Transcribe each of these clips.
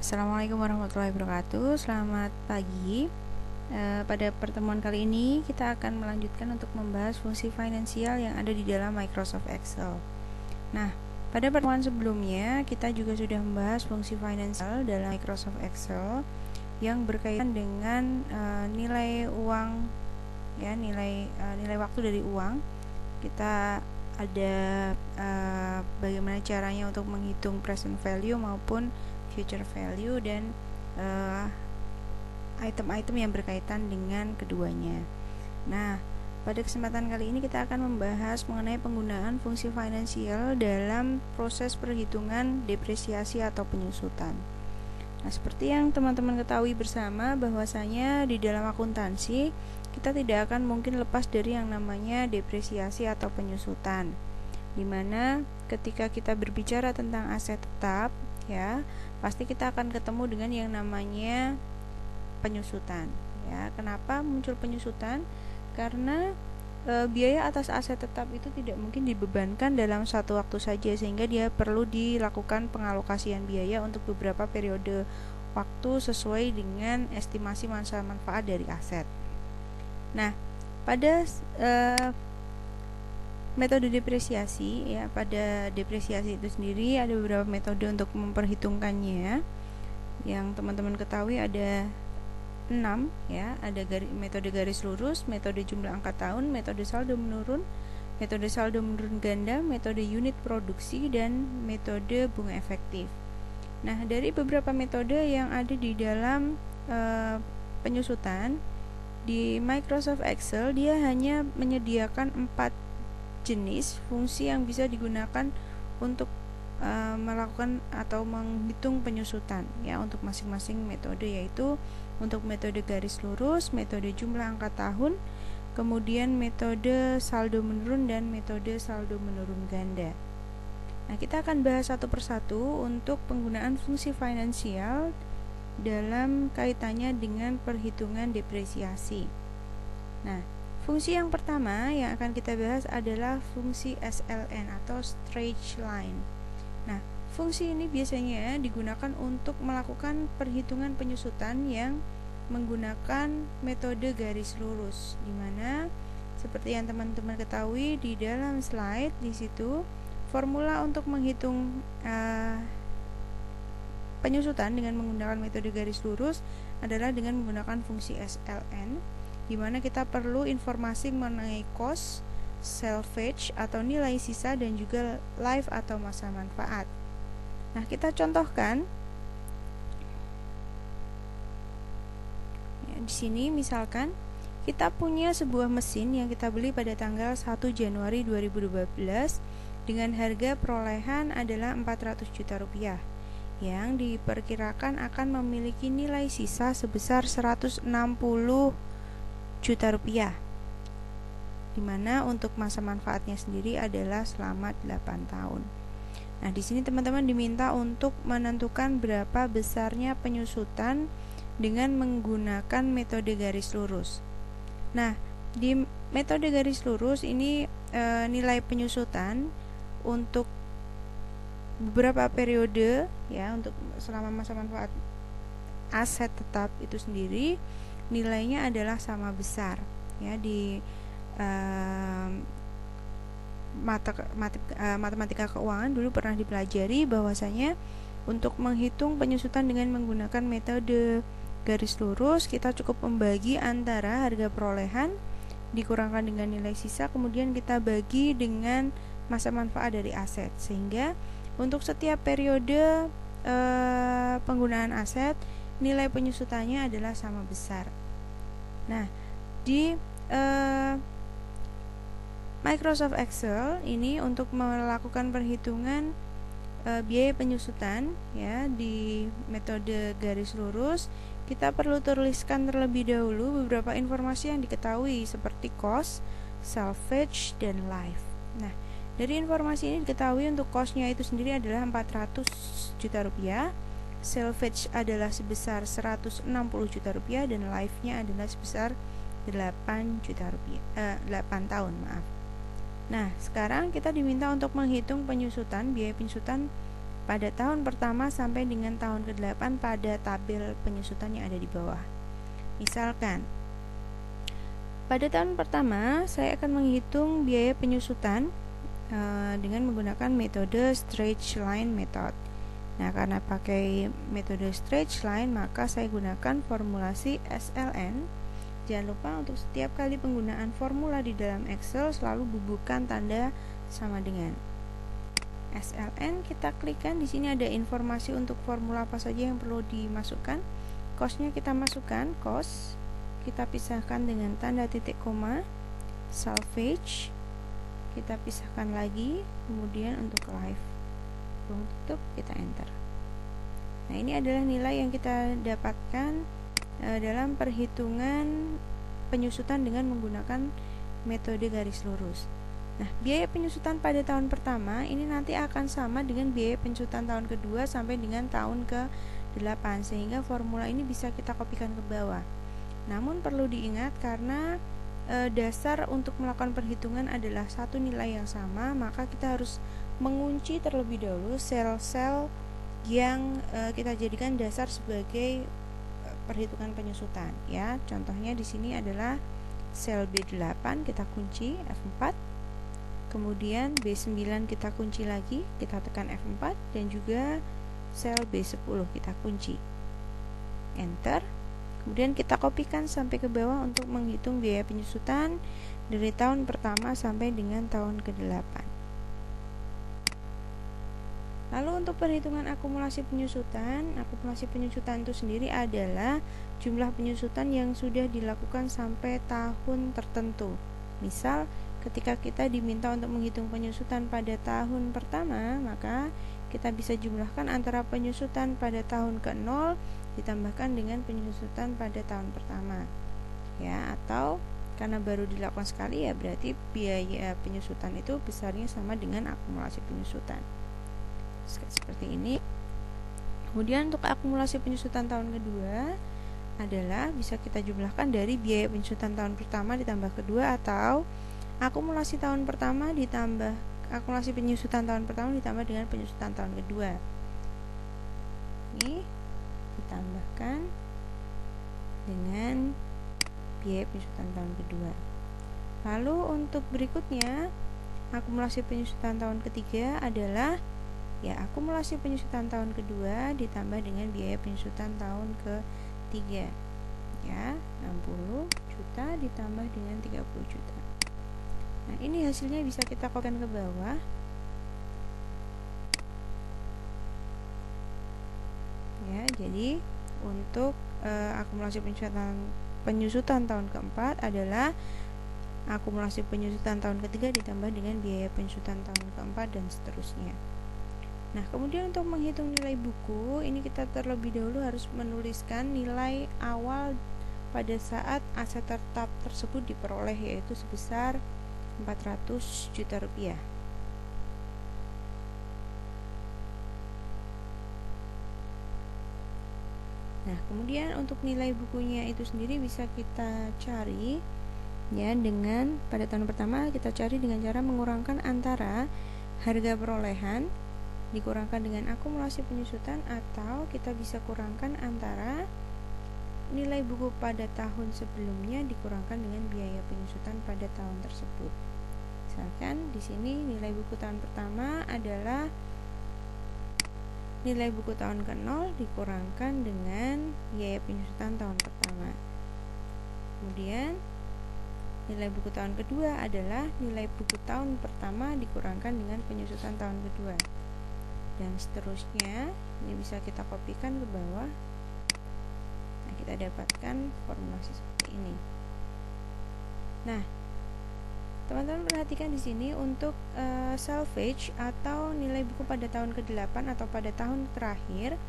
Assalamualaikum warahmatullahi wabarakatuh. Selamat pagi. Pada pertemuan kali ini kita akan melanjutkan untuk membahas fungsi finansial yang ada di dalam Microsoft Excel. Nah, pada pertemuan sebelumnya kita juga sudah membahas fungsi finansial dalam Microsoft Excel yang berkaitan dengan nilai uang, ya, nilai waktu dari uang. Kita ada bagaimana caranya untuk menghitung present value maupun future value dan item-item yang berkaitan dengan keduanya. Nah, pada kesempatan kali ini kita akan membahas mengenai penggunaan fungsi finansial dalam proses perhitungan depresiasi atau penyusutan. Nah, seperti yang teman-teman ketahui bersama bahwasanya di dalam akuntansi kita tidak akan mungkin lepas dari yang namanya depresiasi atau penyusutan. Dimana ketika kita berbicara tentang aset tetap, ya, pasti kita akan ketemu dengan yang namanya penyusutan. Ya, kenapa muncul penyusutan? Karena biaya atas aset tetap itu tidak mungkin dibebankan dalam satu waktu saja, sehingga dia perlu dilakukan pengalokasian biaya untuk beberapa periode waktu sesuai dengan estimasi masa manfaat dari aset. Nah, pada metode depresiasi, ya, pada depresiasi itu sendiri ada beberapa metode untuk memperhitungkannya. Yang teman-teman ketahui ada 6, ya. Ada metode garis lurus, metode jumlah angka tahun, metode saldo menurun ganda, metode unit produksi, dan metode bunga efektif. Nah, dari beberapa metode yang ada di dalam penyusutan di Microsoft Excel, dia hanya menyediakan 4 jenis fungsi yang bisa digunakan untuk melakukan atau menghitung penyusutan, ya, untuk masing-masing metode, yaitu untuk metode garis lurus, metode jumlah angka tahun, kemudian metode saldo menurun, dan metode saldo menurun ganda. Nah, kita akan bahas satu persatu untuk penggunaan fungsi finansial dalam kaitannya dengan perhitungan depresiasi. Nah, fungsi yang pertama yang akan kita bahas adalah fungsi SLN atau stretch line. Nah, fungsi ini biasanya digunakan untuk melakukan perhitungan penyusutan yang menggunakan metode garis lurus, di mana seperti yang teman-teman ketahui di dalam slide, di situ formula untuk menghitung penyusutan dengan menggunakan metode garis lurus adalah dengan menggunakan fungsi SLN, di mana kita perlu informasi mengenai cost, salvage atau nilai sisa, dan juga life atau masa manfaat. Nah, kita contohkan. Ya, di sini misalkan kita punya sebuah mesin yang kita beli pada tanggal 1 Januari 2012 dengan harga perolehan adalah 400 juta rupiah yang diperkirakan akan memiliki nilai sisa sebesar 160 juta rupiah, dimana untuk masa manfaatnya sendiri adalah selama 8 tahun. Nah, di sini teman-teman diminta untuk menentukan berapa besarnya penyusutan dengan menggunakan metode garis lurus. Nah, di metode garis lurus ini nilai penyusutan untuk beberapa periode, ya, untuk selama masa manfaat aset tetap itu sendiri nilainya adalah sama besar, ya. Di matematika keuangan dulu pernah dipelajari bahwasanya untuk menghitung penyusutan dengan menggunakan metode garis lurus, kita cukup membagi antara harga perolehan dikurangkan dengan nilai sisa, kemudian kita bagi dengan masa manfaat dari aset, sehingga untuk setiap periode penggunaan aset, nilai penyusutannya adalah sama besar. Nah, di Microsoft Excel ini untuk melakukan perhitungan biaya penyusutan, ya, di metode garis lurus, kita perlu tuliskan terlebih dahulu beberapa informasi yang diketahui seperti cost, salvage, dan life. Nah, dari informasi ini diketahui untuk cost-nya itu sendiri adalah 400 juta rupiah, salvage adalah sebesar 160 juta rupiah, dan life-nya adalah sebesar 8 juta rupiah, 8 tahun, maaf. Nah, sekarang kita diminta untuk menghitung penyusutan, biaya penyusutan pada tahun pertama sampai dengan tahun ke-8 pada tabel penyusutan yang ada di bawah. Misalkan pada tahun pertama saya akan menghitung biaya penyusutan dengan menggunakan metode stretch line method. Nah, karena pakai metode stretch line, maka saya gunakan formulasi SLN. Jangan lupa untuk setiap kali penggunaan formula di dalam Excel selalu bubuhkan tanda sama dengan. SLN kita klikkan, di sini ada informasi untuk formula apa saja yang perlu dimasukkan. Cost-nya kita masukkan, cost kita pisahkan dengan tanda titik koma, salvage kita pisahkan lagi, kemudian untuk live belum tutup kita enter. Nah, ini adalah nilai yang kita dapatkan dalam perhitungan penyusutan dengan menggunakan metode garis lurus. Nah, biaya penyusutan pada tahun pertama ini nanti akan sama dengan biaya penyusutan tahun kedua sampai dengan tahun ke-8, sehingga formula ini bisa kita kopikan ke bawah. Namun perlu diingat, karena dasar untuk melakukan perhitungan adalah satu nilai yang sama, maka kita harus mengunci terlebih dahulu sel-sel yang kita jadikan dasar sebagai perhitungan penyusutan, ya. Contohnya di sini adalah sel B8 kita kunci F4, kemudian B9 kita kunci lagi, kita tekan F4, dan juga sel B10 kita kunci, enter. Kemudian kita kopikan sampai ke bawah untuk menghitung biaya penyusutan dari tahun pertama sampai dengan tahun ke-8. Lalu untuk perhitungan akumulasi penyusutan itu sendiri adalah jumlah penyusutan yang sudah dilakukan sampai tahun tertentu. Misal, ketika kita diminta untuk menghitung penyusutan pada tahun pertama, maka kita bisa jumlahkan antara penyusutan pada tahun ke-0 ditambahkan dengan penyusutan pada tahun pertama, ya. Atau karena baru dilakukan sekali, ya berarti biaya penyusutan itu besarnya sama dengan akumulasi penyusutan, seperti ini. Kemudian untuk akumulasi penyusutan tahun kedua adalah bisa kita jumlahkan dari biaya penyusutan tahun pertama ditambah kedua, atau akumulasi tahun pertama ditambah akumulasi penyusutan tahun pertama ditambah dengan penyusutan tahun kedua. Ini ditambahkan dengan biaya penyusutan tahun kedua. Lalu untuk berikutnya, akumulasi penyusutan tahun ketiga adalah akumulasi penyusutan tahun kedua ditambah dengan biaya penyusutan tahun ketiga, 60 juta ditambah dengan 30 juta. Nah, ini hasilnya bisa kita kopikan ke bawah. Ya, jadi untuk akumulasi penyusutan tahun keempat adalah akumulasi penyusutan tahun ketiga ditambah dengan biaya penyusutan tahun keempat, dan seterusnya. Nah, kemudian untuk menghitung nilai buku, ini kita terlebih dahulu harus menuliskan nilai awal pada saat aset tetap tersebut diperoleh, yaitu sebesar 400 juta rupiah. Nah, kemudian untuk nilai bukunya itu sendiri bisa kita cari, ya, dengan pada tahun pertama kita cari dengan cara mengurangkan antara harga perolehan dikurangkan dengan akumulasi penyusutan, atau kita bisa kurangkan antara nilai buku pada tahun sebelumnya dikurangkan dengan biaya penyusutan pada tahun tersebut. Misalkan di sini nilai buku tahun pertama adalah nilai buku tahun ke-0 dikurangkan dengan biaya penyusutan tahun pertama. Kemudian nilai buku tahun kedua adalah nilai buku tahun pertama dikurangkan dengan penyusutan tahun kedua, dan seterusnya. Ini bisa kita kopikan ke bawah. Nah, kita dapatkan formulasi seperti ini. Nah, teman-teman perhatikan di sini untuk salvage atau nilai buku pada tahun ke-8 atau pada tahun terakhir,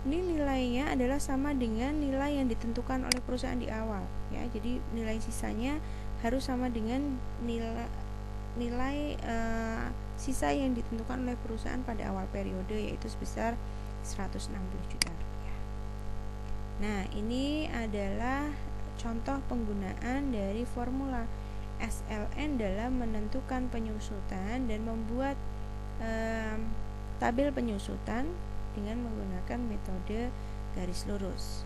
ini nilainya adalah sama dengan nilai yang ditentukan oleh perusahaan di awal, ya. Jadi nilai sisanya harus sama dengan nilai sisa yang ditentukan oleh perusahaan pada awal periode, yaitu sebesar 160 juta rupiah. Nah, ini adalah contoh penggunaan dari formula SLN dalam menentukan penyusutan dan membuat tabel penyusutan dengan menggunakan metode garis lurus.